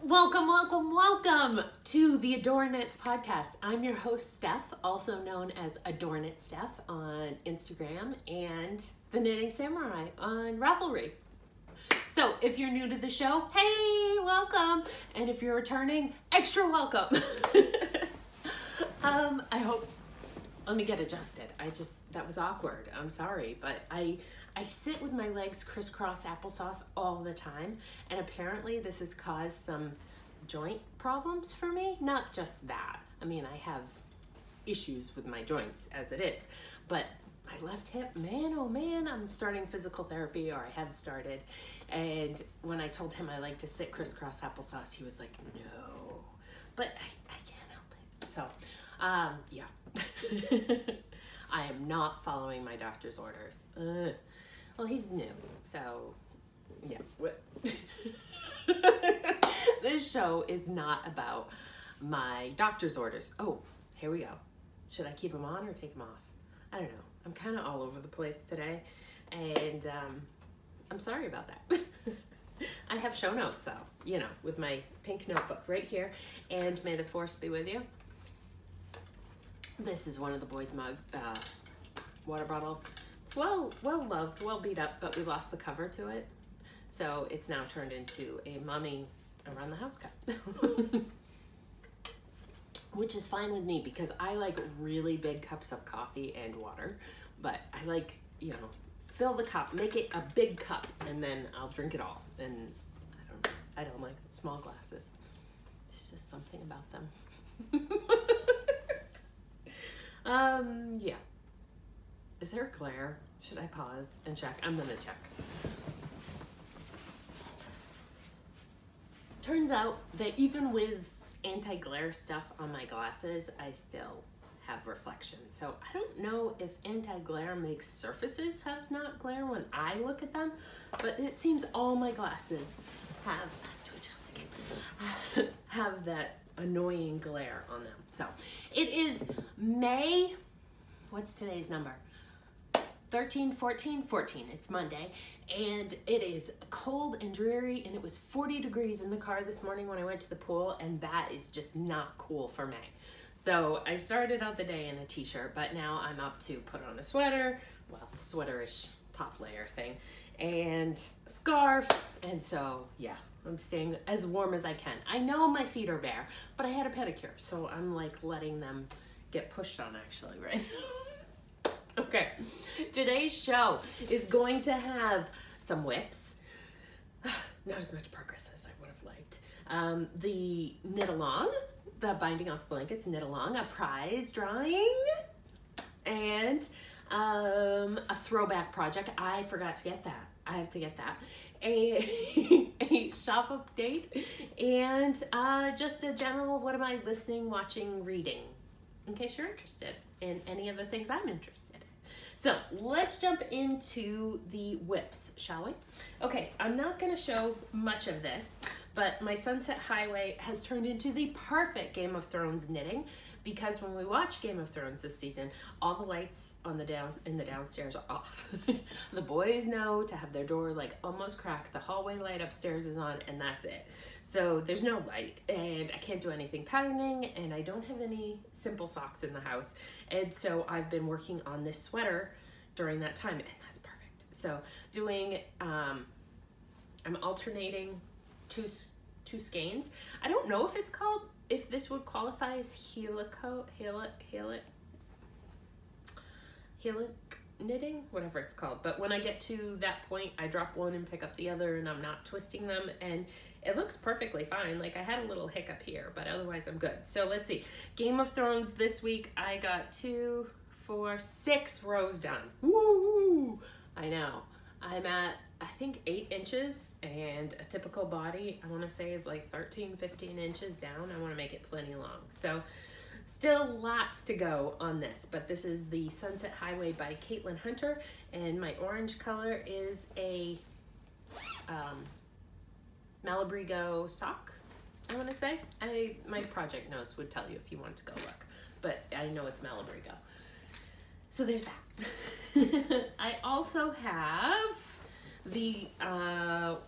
Welcome to the AdoreKnit Podcast. I'm your host, Steph, also known as AdoreKnit Steph on Instagram and the Knitting Samurai on Ravelry. So if you're new to the show, hey, welcome. And if you're returning, extra welcome. Let me get adjusted. That was awkward. I'm sorry, but I sit with my legs crisscross applesauce all the time, and apparently this has caused some joint problems for me. Not just that. I mean, I have issues with my joints as it is, but my left hip, man, oh man, I'm starting physical therapy, or I have started, and when I told him I like to sit crisscross applesauce, he was like, no, but I can't help it. So, yeah. I am not following my doctor's orders. Well, he's new, so yeah. This show is not about my doctor's orders. Oh, here we go. Should I keep them on or take them off? I don't know. I'm kind of all over the place today, and I'm sorry about that. I have show notes, though, you know, with my pink notebook right here, and may the force be with you. This is one of the boys' mug water bottles. It's well loved, well beat up, but we lost the cover to it. So it's now turned into a mommy around the house cup. Which is fine with me because I like really big cups of coffee and water. But I like, you know, fill the cup, make it a big cup, and then I'll drink it all. And I don't like small glasses. It's just something about them. Yeah. Is there a glare? Should I pause and check? I'm gonna check. Turns out that even with anti-glare stuff on my glasses, I still have reflection. So I don't know if anti-glare makes surfaces have not glare when I look at them, but it seems all my glasses have, I have to adjust again, have that annoying glare on them. So it is May, what's today's number? 13, 14, it's Monday, and it is cold and dreary, and it was 40 degrees in the car this morning when I went to the pool, and that is just not cool for May. So I started out the day in a t-shirt, but now I'm up to put on a sweater, well, sweaterish top layer thing, and a scarf, and so yeah, I'm staying as warm as I can. I know my feet are bare, but I had a pedicure, so I'm like letting them get pushed on actually right now. Okay, today's show is going to have some whips, not as much progress as I would have liked, the knit along, the binding off blankets knit along, a prize drawing, and a throwback project. I forgot to get that. I have to get that. A shop update, and just a general what am I listening, watching, reading, in case you're interested in any of the things I'm interested in. So let's jump into the whips, shall we? Okay, I'm not going to show much of this, but my Sunset Highway has turned into the perfect Game of Thrones knitting, because when we watch Game of Thrones this season, all the lights on the downstairs are off. The boys know to have their door like almost cracked, the hallway light upstairs is on, and that's it. So there's no light, and I can't do anything patterning, and I don't have any simple socks in the house. And so I've been working on this sweater during that time, and that's perfect. So doing, I'm alternating two skeins. I don't know if it's called, if this would qualify as helic knitting, whatever it's called. But when I get to that point, I drop one and pick up the other, and I'm not twisting them, and it looks perfectly fine. Like I had a little hiccup here, but otherwise I'm good. So let's see. Game of Thrones this week, I got 2, 4, 6 rows done. Woo! I know. I'm at, I think 8 inches, and a typical body, I want to say, is like 13, 15 inches down. I want to make it plenty long. So still lots to go on this, but this is the Sunset Highway by Caitlin Hunter, and my orange color is a Bardurgo sock, I want to say. My project notes would tell you if you want to go look, but I know it's Bardurgo. So there's that. I also have the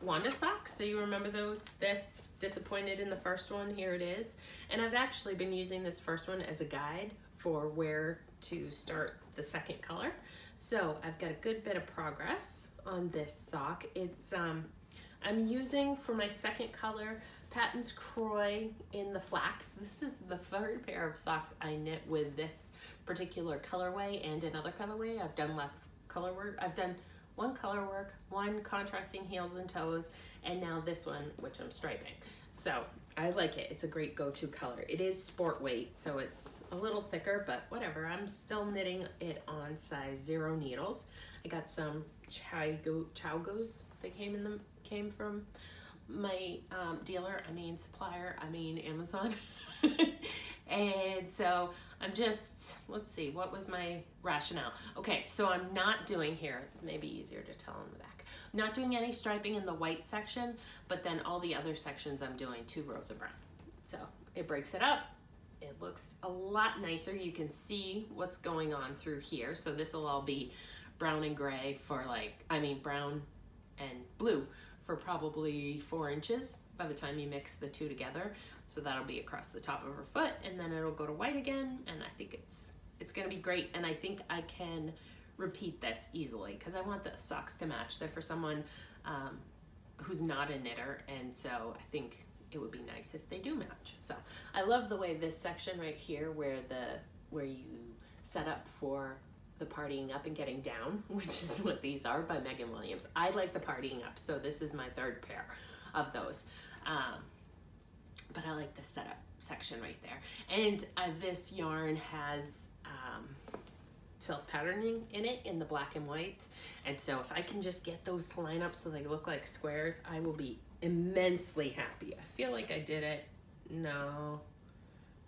Wanda socks. So you remember those? This disappointed in the first one. Here it is. And I've actually been using this first one as a guide for where to start the second color. So I've got a good bit of progress on this sock. It's I'm using for my second color Patton's Croy in the flax. This is the third pair of socks I knit with this particular colorway and another colorway. I've done less color work. I've done one color work, one contrasting heels and toes, and now this one, which I'm striping. So I like it. It's a great go-to color. It is sport weight, so it's a little thicker, but whatever. I'm still knitting it on size 0 needles. I got some Chowgos that came from my supplier, Amazon. And so I'm just, let's see, what was my rationale? Okay, so I'm not doing here, it may be easier to tell on the back. I'm not doing any striping in the white section, but then all the other sections I'm doing 2 rows of brown. So it breaks it up. It looks a lot nicer. You can see what's going on through here. So this will all be brown and gray for brown and blue for probably 4 inches by the time you mix the 2 together. So that'll be across the top of her foot, and then it'll go to white again, and I think it's gonna be great. And I think I can repeat this easily because I want the socks to match. They're for someone who's not a knitter, and so I think it would be nice if they do match. So I love the way this section right here where you set up for the partying up and getting down, which is what these are by Megan Williams. I like the partying up, so this is my 3rd pair of those. But I like the setup section right there. And this yarn has self-patterning in it in the black and white. And so if I can just get those to line up so they look like squares, I will be immensely happy. I feel like I did it. No,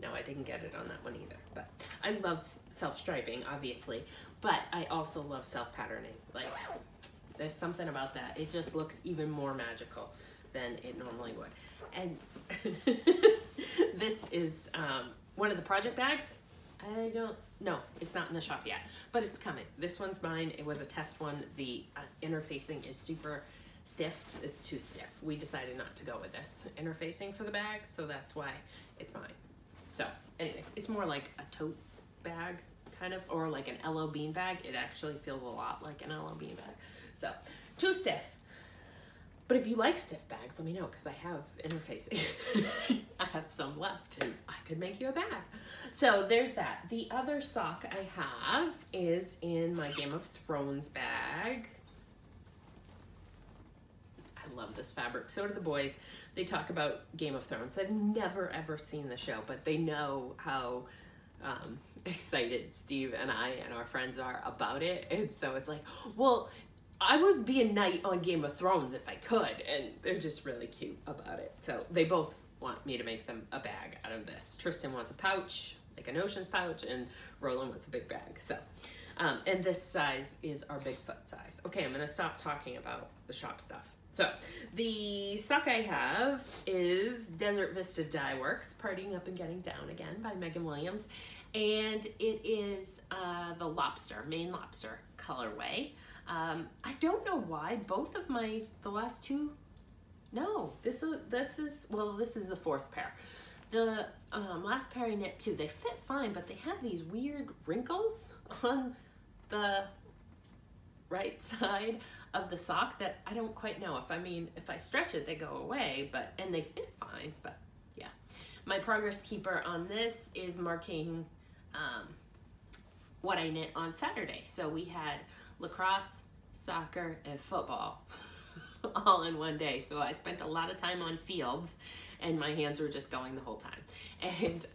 I didn't get it on that one either. But I love self-striping, obviously, but I also love self-patterning. Like, there's something about that. It just looks even more magical than it normally would. And this is one of the project bags. No, it's not in the shop yet, but it's coming. This one's mine. It was a test one. The interfacing is super stiff. It's too stiff. We decided not to go with this interfacing for the bag, so that's why it's mine. So anyways, it's more like a tote bag kind of, or like an LO bean bag. It actually feels a lot like an LO bean bag. So too stiff. But if you like stiff bags, let me know, because I have interfacing. I have some left, and I could make you a bag. So there's that. The other sock I have is in my Game of Thrones bag. I love this fabric. So do the boys. They talk about Game of Thrones. I've never, ever seen the show, but they know how excited Steve and I and our friends are about it. And so it's like, well, I would be a knight on Game of Thrones if I could, and they're just really cute about it. So they both want me to make them a bag out of this. Tristan wants a pouch, like an Ocean's pouch, and Roland wants a big bag. So, and this size is our Bigfoot size. Okay, I'm gonna stop talking about the shop stuff. So the sock I have is Desert Vista Dye Works, Partying Up and Getting Down Again by Megan Williams. And it is the Maine Lobster colorway. I don't know why both of the last two, no, this is the 4th pair. The last pair I knit too, they fit fine, but they have these weird wrinkles on the right side of the sock that I don't quite know. If I stretch it, they go away, and they fit fine, but yeah. My progress keeper on this is marking what I knit on Saturday. So we had lacrosse, soccer, and football all in one day. So I spent a lot of time on fields, and my hands were just going the whole time. And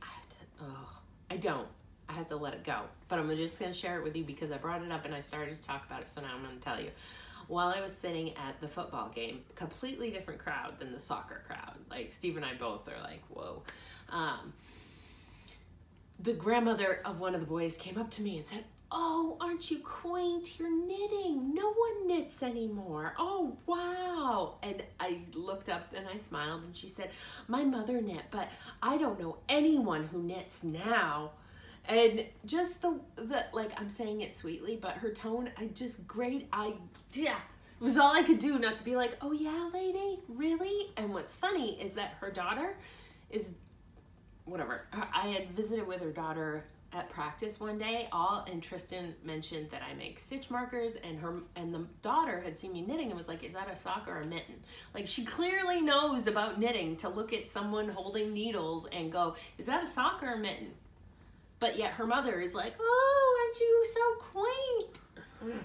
I have to let it go. But I'm just gonna share it with you because I brought it up and I started to talk about it, so now I'm gonna tell you. While I was sitting at the football game, completely different crowd than the soccer crowd. Like, Steve and I both are like, whoa. The grandmother of one of the boys came up to me and said, "Oh, aren't you quaint? You're knitting. No one knits anymore. Oh, wow." And I looked up and I smiled, and she said, "My mother knit, but I don't know anyone who knits now." And just the like, I'm saying it sweetly, but her tone, great idea. It was all I could do not to be like, oh yeah, lady, really? And what's funny is that her daughter is, whatever, I had visited with her daughter at practice one day, and Tristan mentioned that I make stitch markers, and the daughter had seen me knitting and was like, is that a sock or a mitten? Like, she clearly knows about knitting to look at someone holding needles and go, is that a sock or a mitten? But yet her mother is like, oh, aren't you so quaint?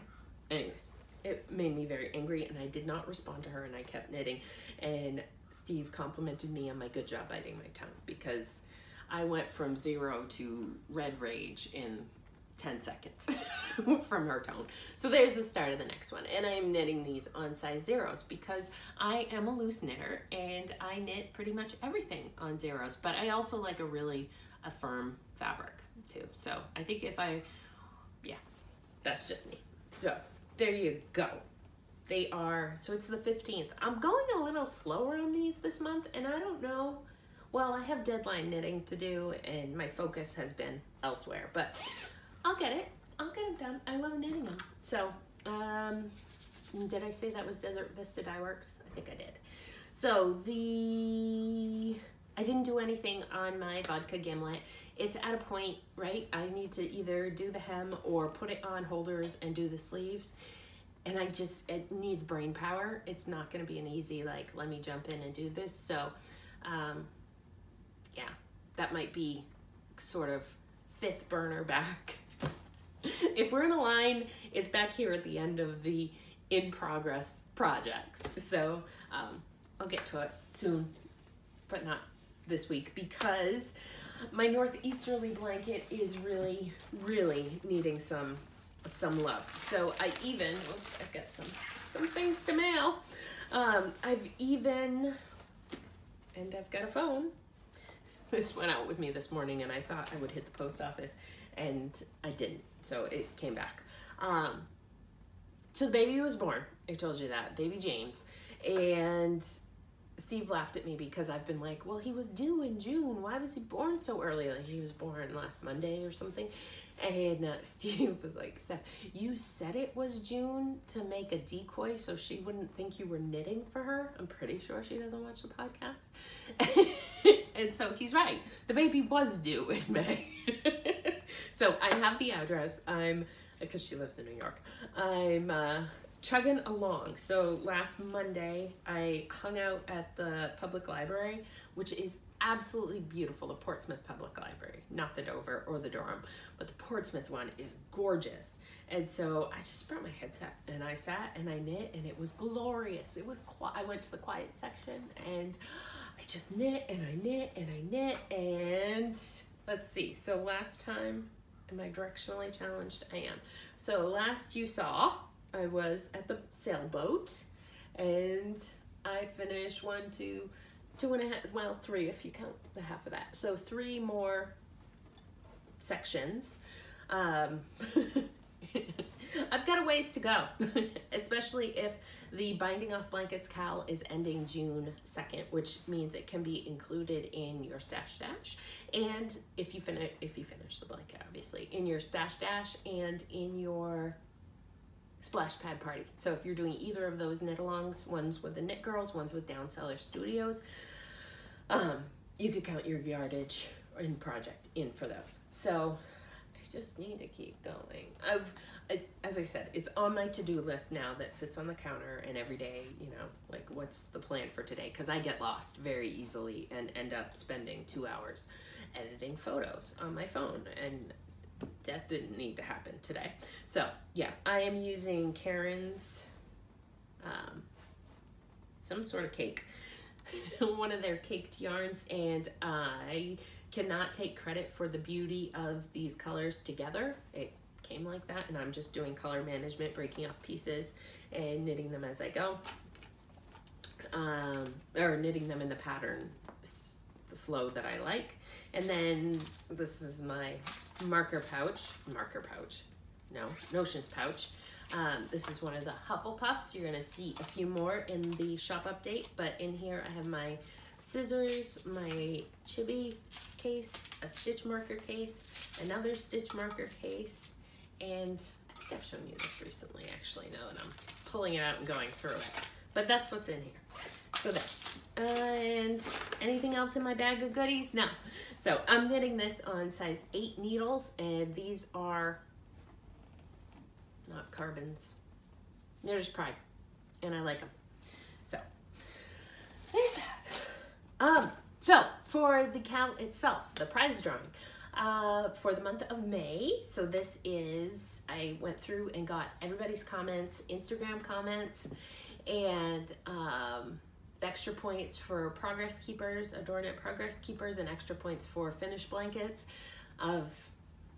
Anyways, it made me very angry, and I did not respond to her, and I kept knitting. And Steve complimented me on my good job biting my tongue, because I went from 0 to red rage in 10 seconds from her tone. So there's the start of the next one. And I am knitting these on size zeros because I am a loose knitter and I knit pretty much everything on zeros, but I also like a firm fabric too. So I think yeah, that's just me. So there you go. So it's the 15th. I'm going a little slower on these this month, and I don't know. Well, I have deadline knitting to do, and my focus has been elsewhere, but I'll get it. I'll get them done. I love knitting them. So, did I say that was Desert Vista Dye Works? I think I did. So I didn't do anything on my vodka gimlet. It's at a point, right? I need to either do the hem or put it on holders and do the sleeves. And it needs brain power. It's not gonna be an easy, like, let me jump in and do this. So, yeah, that might be sort of fifth burner back. If we're in a line, it's back here at the end of the in progress projects. So I'll get to it soon, but not this week, because my northeasterly blanket is really, really needing some love. So I've got some things to mail. And I've got a phone. This went out with me this morning, and I thought I would hit the post office, and I didn't. So it came back. So the baby was born. I told you that, baby James. And Steve laughed at me because I've been like, well, he was due in June. Why was he born so early? Like, he was born last Monday or something. And Steve was like, Steph, you said it was June to make a decoy so she wouldn't think you were knitting for her. I'm pretty sure she doesn't watch the podcast. And so he's right. The baby was due in May. So I have the address. Because she lives in New York. I'm chugging along. So last Monday, I hung out at the public library, which is absolutely beautiful, the Portsmouth Public Library, not the Dover or the Durham, but the Portsmouth one is gorgeous. And so I just brought my headset and I sat and I knit, and it was glorious. It was I went to the quiet section and I just knit and I knit and I knit. And let's see, so last time, am I directionally challenged? I am. So last you saw, I was at the sailboat and I finished 1, 2, 2.5, well, 3 if you count the half of that. So 3 more sections. I've got a ways to go, especially if the Binding Off Blankets Cal is ending June 2nd, which means it can be included in your stash dash. And if you finish the blanket, obviously, in your stash dash and in your splash pad party. So if you're doing either of those knit alongs, one's with the Knit Girls, one's with Cellar Studios, you could count your yardage in project in for those. So I just need to keep going. As I said, it's on my to-do list now that sits on the counter, and every day, you know, like, what's the plan for today? Because I get lost very easily and end up spending 2 hours editing photos on my phone, and that didn't need to happen today. So yeah, I am using Karen's some sort of cake, one of their caked yarns, and I cannot take credit for the beauty of these colors together. It came like that, and I'm just doing color management, breaking off pieces and knitting them as I go, or knitting them in the pattern, the flow that I like. And then this is my Notions pouch. This is one of the Hufflepuffs. You're gonna see a few more in the shop update, but in here I have my scissors, my chibi case, a stitch marker case, another stitch marker case, and I think I've shown you this recently, actually, now that I'm pulling it out and going through it. But that's what's in here. So this. And anything else in my bag of goodies? No. So I'm knitting this on size 8 needles, and these are not carbons. They're just Pride, and I like them. So there's that. So for the cal itself, the prize drawing for the month of May. So this is, I went through and got everybody's comments, Instagram comments, and extra points for Progress Keepers, AdoreKnit Progress Keepers, and extra points for finished blankets of,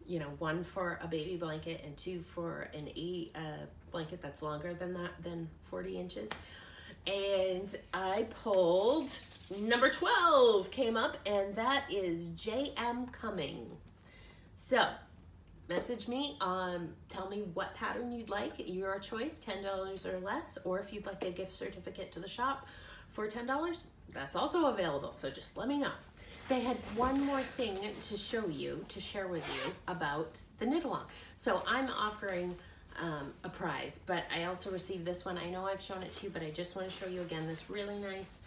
you know, 1 for a baby blanket and 2 for an blanket that's longer than that, than 40 inches. And I pulled number 12 came up, and that is J.M. Cummings. So message me, tell me what pattern you'd like, your choice, $10 or less, or if you'd like a gift certificate to the shop for $10, that's also available, so just let me know. They had one more thing to show you, to share with you about the knit along. So I'm offering a prize, but I also received this one. I know I've shown it to you, but I just want to show you again this really nice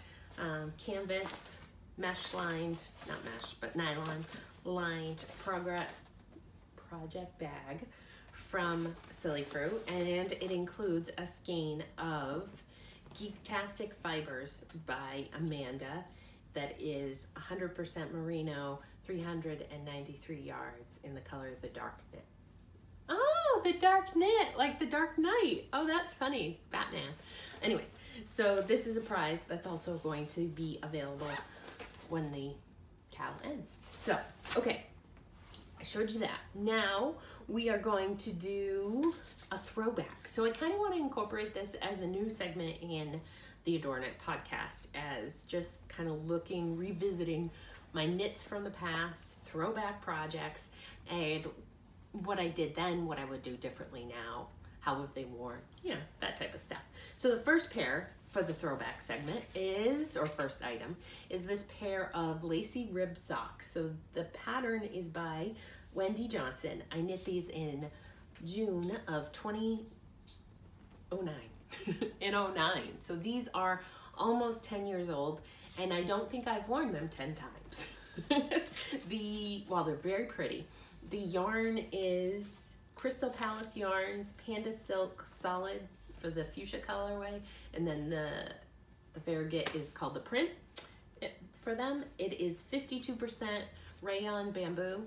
canvas mesh lined, not mesh, but nylon lined project bag from Silly Fruit, and it includes a skein of Geektastic Fibers by Amanda that is 100% merino, 393 yards in the color of the dark knit. Oh, the dark knit, like the Dark Knight. Oh, that's funny, Batman. Anyways, so this is a prize that's also going to be available when the cal ends. So, okay, I showed you that. Now we are going to do a throwback. So I kind of want to incorporate this as a new segment in the AdoreKnit podcast, as just kind of revisiting my knits from the past, throwback projects, and what I did then, what I would do differently now, how have they worn, you know, that type of stuff. So the first pair for the throwback segment is, or first item, is this pair of lacy rib socks. So the pattern is by Wendy Johnson. I knit these in June of 2009. In 09. So these are almost 10 years old, and I don't think I've worn them 10 times. Well, they're very pretty. The yarn is Crystal Palace Yarns, Panda Silk Solid for the fuchsia colorway, and then the Variegated is called the Print. For them, it is 52% rayon bamboo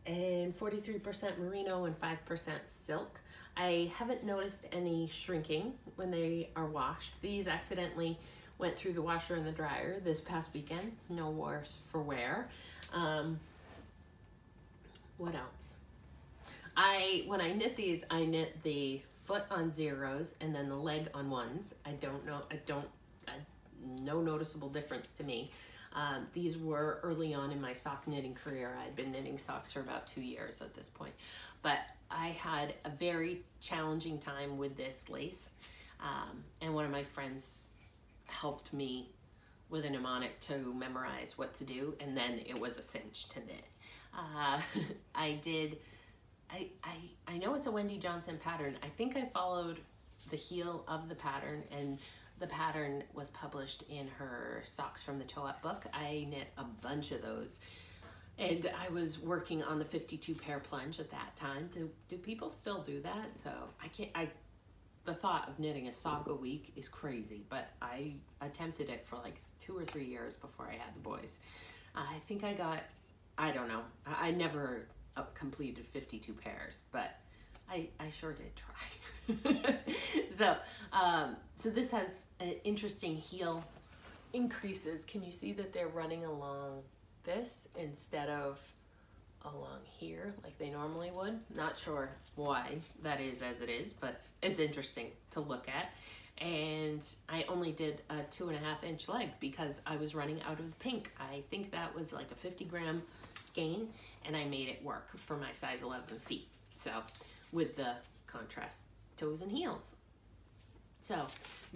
and 43% merino and 5% silk. I haven't noticed any shrinking when they are washed. These accidentally went through the washer and the dryer this past weekend. No worse for wear. What else? When I knit these, I knit the foot on zeros and then the leg on ones. No noticeable difference to me. These were early on in my sock knitting career. I'd been knitting socks for about 2 years at this point. But I had a very challenging time with this lace. And one of my friends helped me with a mnemonic to memorize what to do, and then it was a cinch to knit. I know it's a Wendy Johnson pattern. I think I followed the heel of the pattern, and the pattern was published in her Socks from the Toe Up book. I knit a bunch of those, and I was working on the 52 pair plunge at that time. Do people still do that? So the thought of knitting a sock a week is crazy, but I attempted it for like 2 or 3 years before I had the boys. I think I don't know. I never completed 52 pairs, but I sure did try. So this has an interesting heel increases. Can you see that they're running along this instead of along here like they normally would? Not sure why that is as it is, but it's interesting to look at. And I only did a 2.5 inch leg because I was running out of pink. I think that was like a 50 gram skein, and I made it work for my size 11 feet. So with the contrast toes and heels. So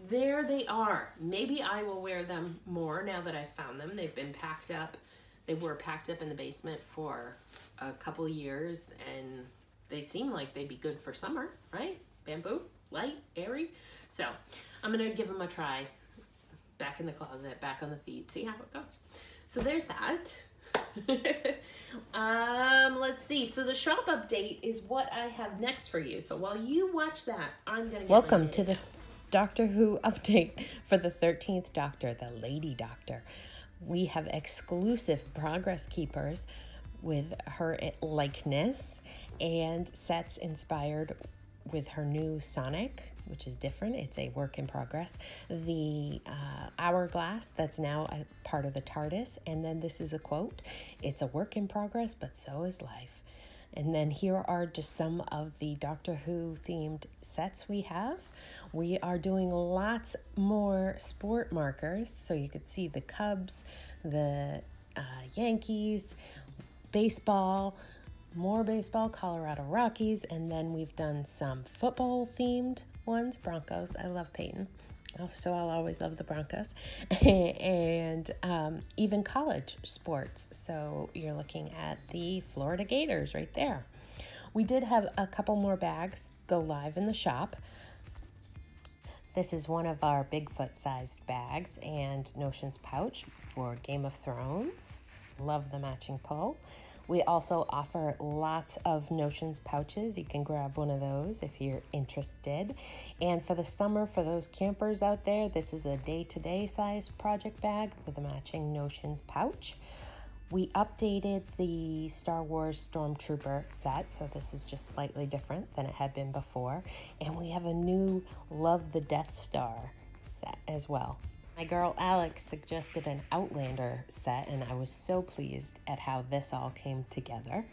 there they are. Maybe I will wear them more now that I've found them. They've been packed up. They were packed up in the basement for a couple years, and they seem like they'd be good for summer, right? Bamboo, light, airy. So I'm going to give them a try. Back in the closet, back on the feet, see how it goes. So there's that. Let's see. So the shop update is what I have next for you. So while you watch that, I'm going to Welcome to the Doctor Who update for the 13th Doctor, the Lady Doctor. We have exclusive progress keepers with her likeness and sets inspired with her new Sonic, which is different. It's a work in progress. The hourglass, that's now a part of the TARDIS. And then this is a quote. It's a work in progress, but so is life. And then here are just some of the Doctor Who themed sets we have. We are doing lots more sport markers. So you could see the Cubs, the Yankees, baseball, more baseball, Colorado Rockies, and then we've done some football themed ones, Broncos. I love Peyton, so I'll always love the Broncos, and even college sports. So you're looking at the Florida Gators right there. We did have a couple more bags go live in the shop. This is one of our Bigfoot-sized bags and Notions pouch for Game of Thrones. Love the matching pull. We also offer lots of Notions pouches. You can grab one of those if you're interested. And for the summer, for those campers out there, this is a day-to-day size project bag with a matching Notions pouch. We updated the Star Wars Stormtrooper set, so this is just slightly different than it had been before. And we have a new Love the Death Star set as well. My girl Alex suggested an Outlander set, and I was so pleased at how this all came together.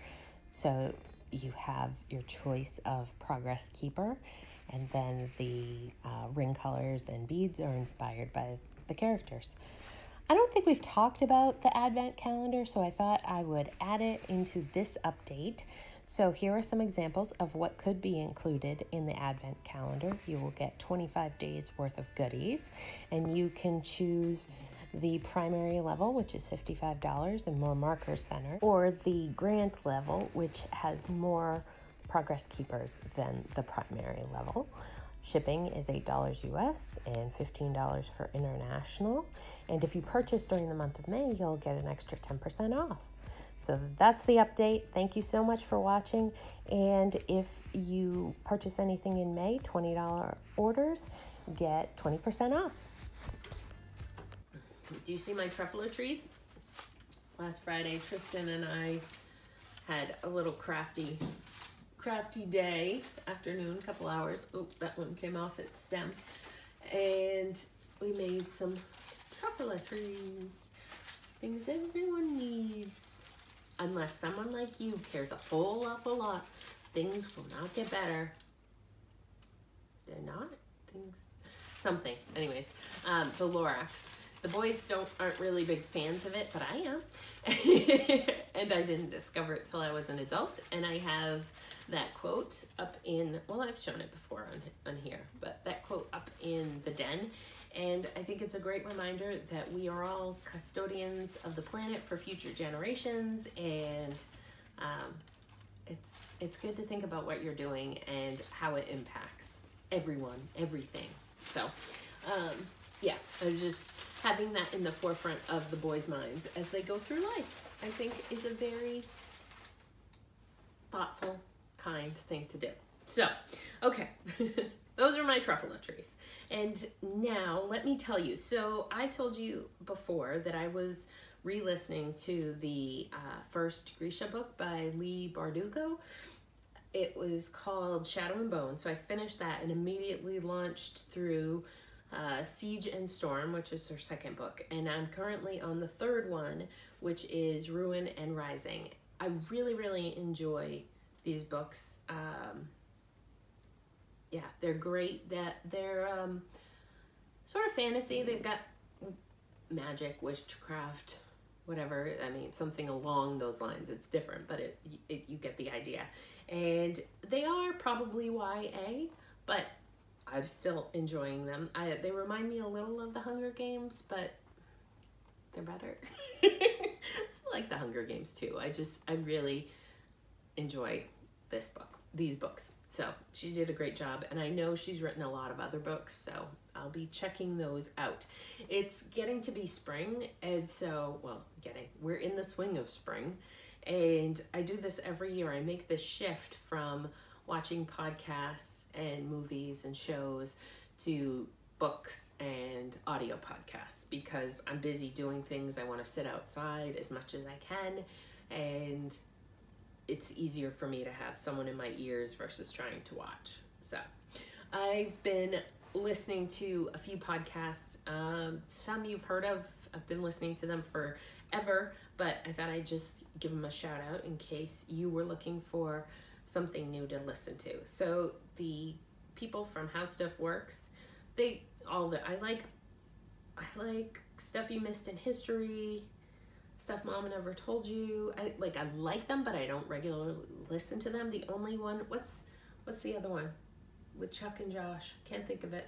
So you have your choice of progress keeper, and then the ring colors and beads are inspired by the characters. I don't think we've talked about the Advent calendar, so I thought I would add it into this update. So here are some examples of what could be included in the Advent calendar. You will get 25 days worth of goodies, and you can choose the primary level, which is $55 and more marker center, or the grant level, which has more progress keepers than the primary level. Shipping is $8 US and $15 for international. And if you purchase during the month of May, you'll get an extra 10% off. So that's the update. Thank you so much for watching. And if you purchase anything in May, $20 orders, get 20% off. Do you see my truffalo trees? Last Friday, Tristan and I had a little crafty day, afternoon, couple hours. Oh, that one came off its stem. And we made some truffalo trees. Things everyone needs. Unless someone like you cares a whole awful lot, things will not get better. They're not? Things... Something. Anyways, the Lorax. The boys aren't really big fans of it, but I am. And I didn't discover it till I was an adult. And I have that quote up in, well, I've shown it before on here, but that quote up in the den. And I think it's a great reminder that we are all custodians of the planet for future generations, and it's good to think about what you're doing and how it impacts everyone, everything. So, yeah, I'm just having that in the forefront of the boys' minds as they go through life, I think is a very thoughtful, kind thing to do. So, okay. Those are my truffalo trees. And now let me tell you, so I told you before that I was re-listening to the first Grisha book by Leigh Bardurgo. It was called Shadow and Bone. So I finished that and immediately launched through Siege and Storm, which is her second book. And I'm currently on the third one, which is Ruin and Rising. I really, really enjoy these books. Yeah, they're great. They're sort of fantasy. They've got magic, witchcraft, whatever. I mean, something along those lines. It's different, but you get the idea. And they are probably YA, but I'm still enjoying them. They remind me a little of the Hunger Games, but they're better. I like the Hunger Games too. I really enjoy these books. So she did a great job, and I know she's written a lot of other books, so I'll be checking those out. It's getting to be spring, and so, we're in the swing of spring, and I do this every year. I make this shift from watching podcasts and movies and shows to books and audio podcasts, because I'm busy doing things. I want to sit outside as much as I can, and it's easier for me to have someone in my ears versus trying to watch. So I've been listening to a few podcasts. Some you've heard of. I've been listening to them forever, but I thought I'd just give them a shout out in case you were looking for something new to listen to. So the people from How Stuff Works, I like Stuff You Missed in History, Stuff Mama Never Told You. I like them, but I don't regularly listen to them. The only one, what's the other one with Chuck and Josh? Can't think of it.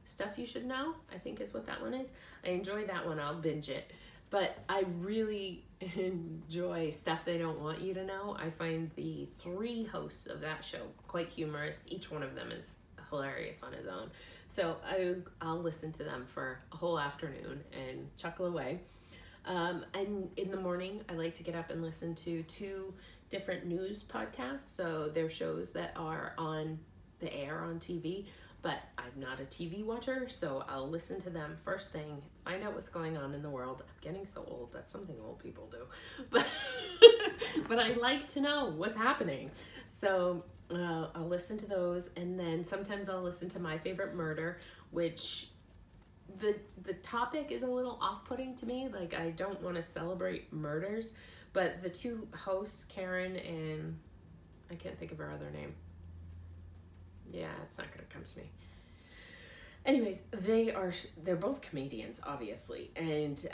Stuff You Should Know, I think is what that one is. I enjoy that one. I'll binge it. But I really enjoy Stuff They Don't Want You to Know. I find the 3 hosts of that show quite humorous. Each one of them is hilarious on his own. So I'll listen to them for a whole afternoon and chuckle away. And in the morning, I like to get up and listen to 2 different news podcasts. So they're shows that are on the air on TV, but I'm not a TV watcher, so I'll listen to them first thing, find out what's going on in the world. I'm getting so old. That's something old people do. But I like to know what's happening. So I'll listen to those, and then sometimes I'll listen to My Favorite Murder, which the topic is a little off-putting to me. Like, I don't want to celebrate murders, but the 2 hosts, Karen and I can't think of her other name. Yeah, it's not gonna come to me. Anyways, they're both comedians, obviously, and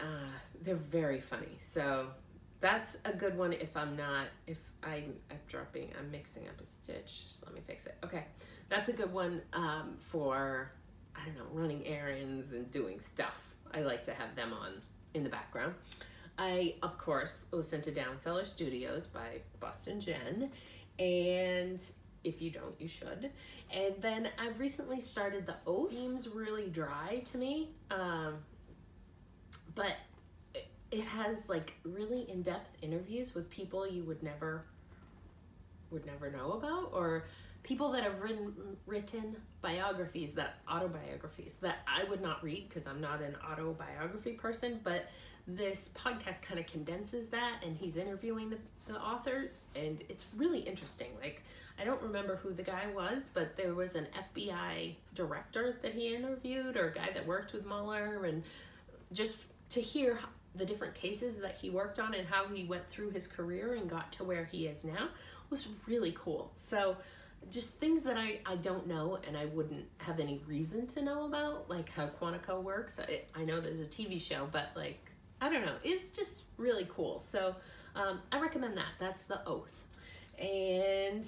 they're very funny. So that's a good one. I'm mixing up a stitch. So let me fix it. Okay, that's a good one for, I don't know, running errands and doing stuff. I like to have them on in the background. I, of course, listen to Cellar Studios by Boston Jen, and if you don't, you should. And then I've recently started The Oath. Seems really dry to me, but it has like really in-depth interviews with people you would never know about, or people that have written autobiographies that I would not read because I'm not an autobiography person, but this podcast kind of condenses that, and he's interviewing the authors, and it's really interesting. Like, I don't remember who the guy was, but there was an FBI director that he interviewed, or a guy that worked with Mueller, and just to hear the different cases that he worked on and how he went through his career and got to where he is now was really cool. So just things that I don't know and I wouldn't have any reason to know about, like how Quantico works. I know there's a TV show, but like, I don't know. It's just really cool. So I recommend that. That's The Oath. And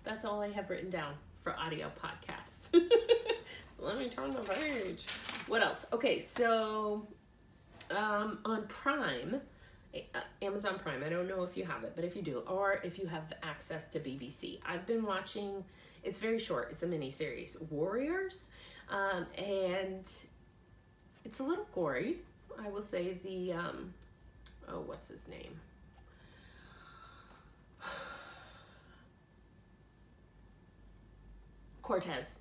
that's all I have written down for audio podcasts. So let me turn the page. What else? Okay, so on Prime, Amazon Prime, I don't know if you have it, but if you do, or if you have access to BBC, I've been watching, it's very short, it's a mini series, Warriors, and it's a little gory, I will say. The what's his name? Cortez.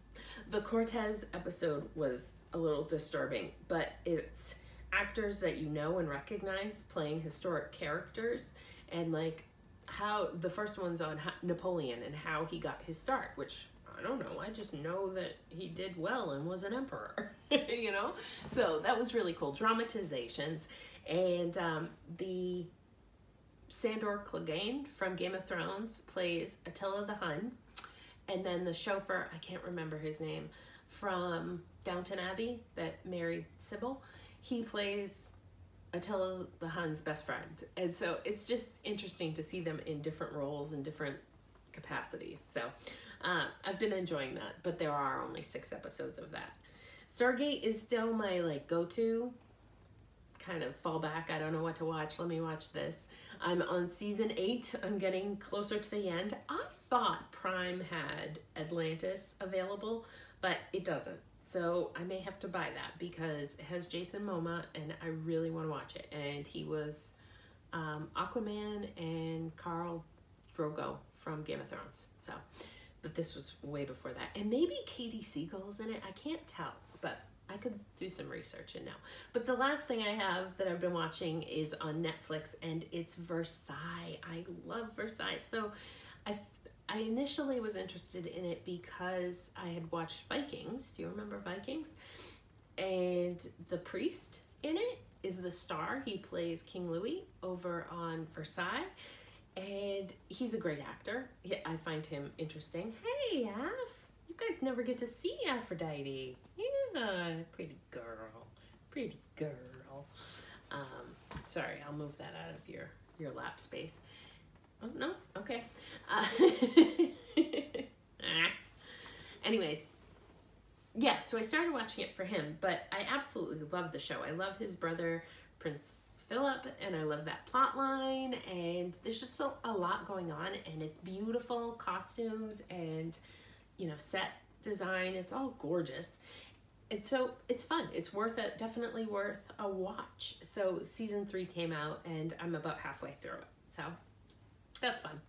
The Cortez episode was a little disturbing, but it's actors that you know and recognize playing historic characters, and like how the first one's on Napoleon and how he got his start, which I don't know, I just know that he did well and was an emperor, you know? So that was really cool. Dramatizations. And the Sandor Clegane from Game of Thrones plays Attila the Hun, and then the chauffeur, I can't remember his name, from Downton Abbey that married Sybil, he plays Attila the Hun's best friend. And so it's just interesting to see them in different roles and different capacities. So I've been enjoying that, but there are only 6 episodes of that. Stargate is still my like go-to kind of fallback. I don't know what to watch. Let me watch this. I'm on season 8. I'm getting closer to the end. I thought Prime had Atlantis available, but it doesn't. So I may have to buy that because it has Jason Momoa and I really want to watch it. And he was Aquaman and Khal Drogo from Game of Thrones. So, but this was way before that. And maybe Katie Siegel's in it. I can't tell, but I could do some research and know. But the last thing I have that I've been watching is on Netflix, and it's Versailles. I love Versailles. So I initially was interested in it because I had watched Vikings. Do you remember Vikings? And the priest in it is the star. He plays King Louis over on Versailles. And he's a great actor. I find him interesting. Hey, Af. You guys never get to see Aphrodite. Yeah, pretty girl. Pretty girl. Sorry, I'll move that out of your lap space. Oh, no? Okay. Anyways, yeah, so I started watching it for him, but I absolutely love the show. I love his brother, Prince Philip, and I love that plot line, and there's just a lot going on, and it's beautiful costumes and, you know, set design. It's all gorgeous. And so it's fun. It's definitely worth a watch. So season 3 came out, and I'm about halfway through it. So that's fun.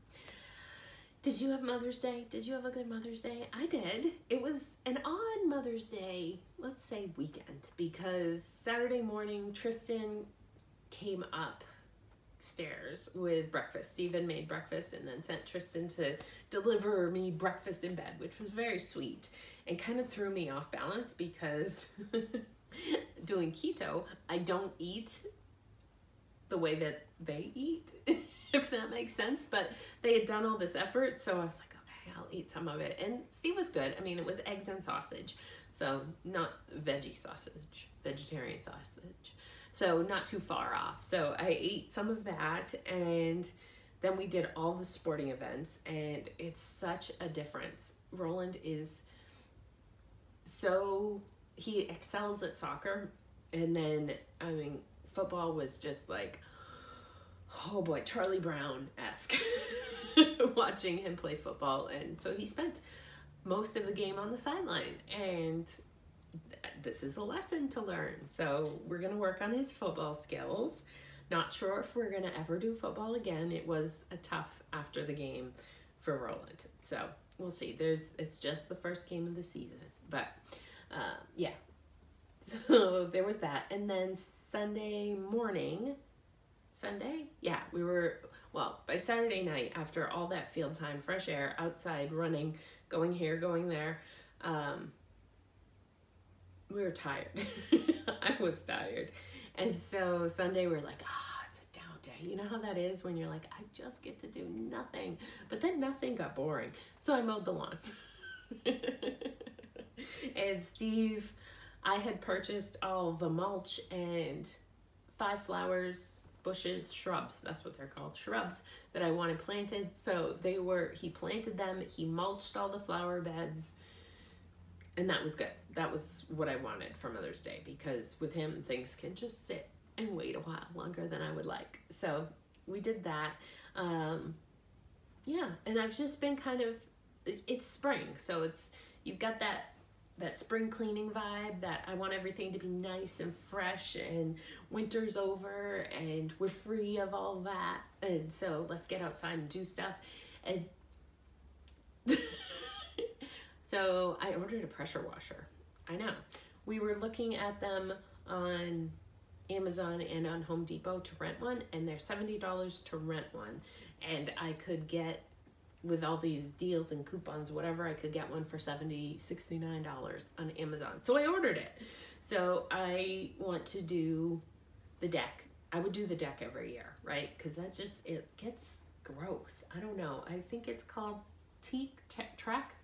Did you have Mother's Day? Did you have a good Mother's Day? I did. It was an odd Mother's Day, let's say weekend, because Saturday morning Tristan came upstairs with breakfast. Stephen made breakfast and then sent Tristan to deliver me breakfast in bed, which was very sweet and kind of threw me off balance because doing keto, I don't eat the way that they eat. If that makes sense, but they had done all this effort, so I was like, okay, I'll eat some of it. And Steve was good. I mean, it was eggs and sausage, so not veggie sausage, vegetarian sausage, so not too far off. So I ate some of that, and then we did all the sporting events, and it's such a difference. Roland is he excels at soccer, and then, I mean, football was just like, oh boy, Charlie Brown-esque watching him play football. And so he spent most of the game on the sideline, and this is a lesson to learn. So we're going to work on his football skills. Not sure if we're going to ever do football again. It was a tough after the game for Roland. So we'll see. It's just the first game of the season. But yeah, so there was that. And then Sunday morning, yeah, we were, well, by Saturday night, after all that field time, fresh air, outside, running, going here, going there, we were tired. I was tired. And so Sunday we were like, it's a down day. You know how that is when you're like, I just get to do nothing. But then nothing got boring. So I mowed the lawn. And Steve, I had purchased all the mulch and 5 flowers, bushes, shrubs, that's what they're called, shrubs that I wanted planted. So he planted them, he mulched all the flower beds, and that was good. That was what I wanted for Mother's Day, because with him, things can just sit and wait a while longer than I would like. So we did that. Yeah, and I've just been it's spring, so you've got that spring cleaning vibe that I want everything to be nice and fresh, and winter's over and we're free of all that, and so let's get outside and do stuff. And so I ordered a pressure washer. I know. We were looking at them on Amazon and on Home Depot to rent one, and they're $70 to rent one, and I could get, with all these deals and coupons, whatever, I could get one for $70, $69 on Amazon. So I ordered it. So I want to do the deck. I would do the deck every year, right? Because it gets gross. I don't know. I think it's called teak track,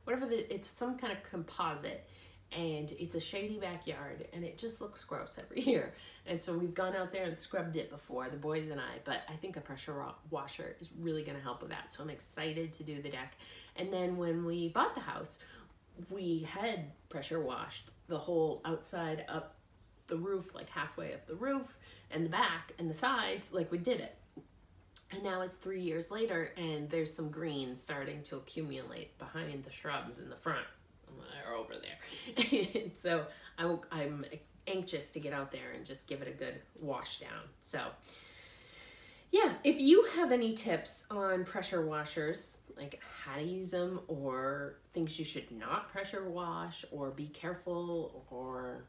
whatever. It's some kind of composite, and it's a shady backyard, and it just looks gross every year. And so we've gone out there and scrubbed it before, the boys and I, but I think a pressure washer is really going to help with that. So I'm excited to do the deck. And then when we bought the house, we had pressure washed the whole outside up the roof, like halfway up the roof, and the back and the sides, like we did it. And now it's 3 years later, and there's some green starting to accumulate behind the shrubs in the front. Or over there. So I'm anxious to get out there and just give it a good wash down. So yeah, if you have any tips on pressure washers, like how to use them, or things you should not pressure wash, or be careful, or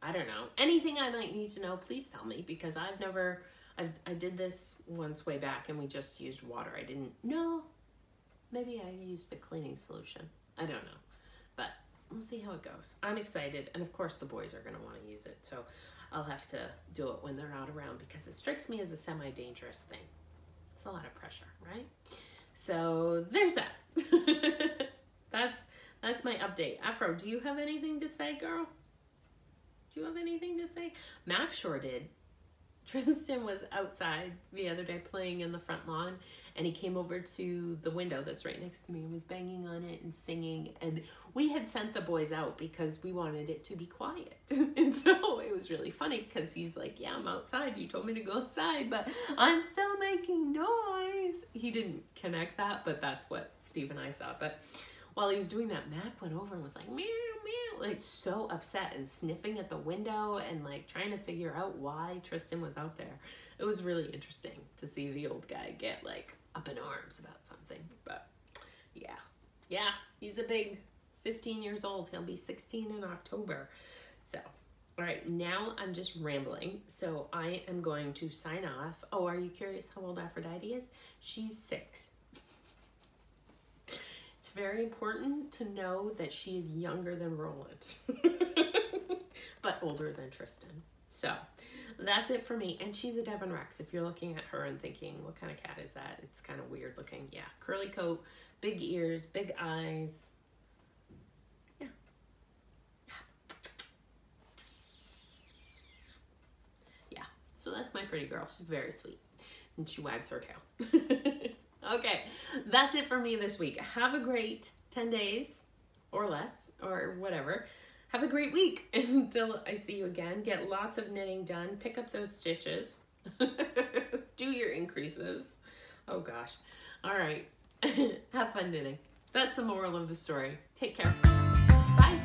I don't know, anything I might need to know, please tell me, because I did this once way back and we just used water. I didn't know. Maybe I used a cleaning solution. I don't know. But we'll see how it goes. I'm excited. And of course the boys are going to want to use it. So I'll have to do it when they're not around, because it strikes me as a semi-dangerous thing. It's a lot of pressure, right? So there's that. That's my update. Afro, do you have anything to say, girl? Do you have anything to say? Max sure did. Tristan was outside the other day playing in the front lawn, and he came over to the window that's right next to me and was banging on it and singing. And we had sent the boys out because we wanted it to be quiet. And so it was really funny because he's like, yeah, I'm outside. You told me to go outside, but I'm still making noise. He didn't connect that, but that's what Steve and I saw. But while he was doing that, Mac went over and was like, meow, meow, like so upset and sniffing at the window and like trying to figure out why Tristan was out there. It was really interesting to see the old guy get like up in arms about something. But yeah, he's a big 15 years old. He'll be 16 in October. So, all right, now I'm just rambling. So I am going to sign off. Oh, are you curious how old Aphrodite is? She's 6. It's very important to know that she is younger than Roland, but older than Tristan. So that's it for me. And she's a Devon Rex. If you're looking at her and thinking, what kind of cat is that? It's kind of weird looking. Yeah, curly coat, big ears, big eyes. Yeah. Yeah, so that's my pretty girl. She's very sweet. And she wags her tail. Okay, that's it for me this week. Have a great 10 days or less or whatever. Have a great week until I see you again. Get lots of knitting done. Pick up those stitches. Do your increases. Oh gosh. All right. Have fun knitting. That's the moral of the story. Take care. Bye.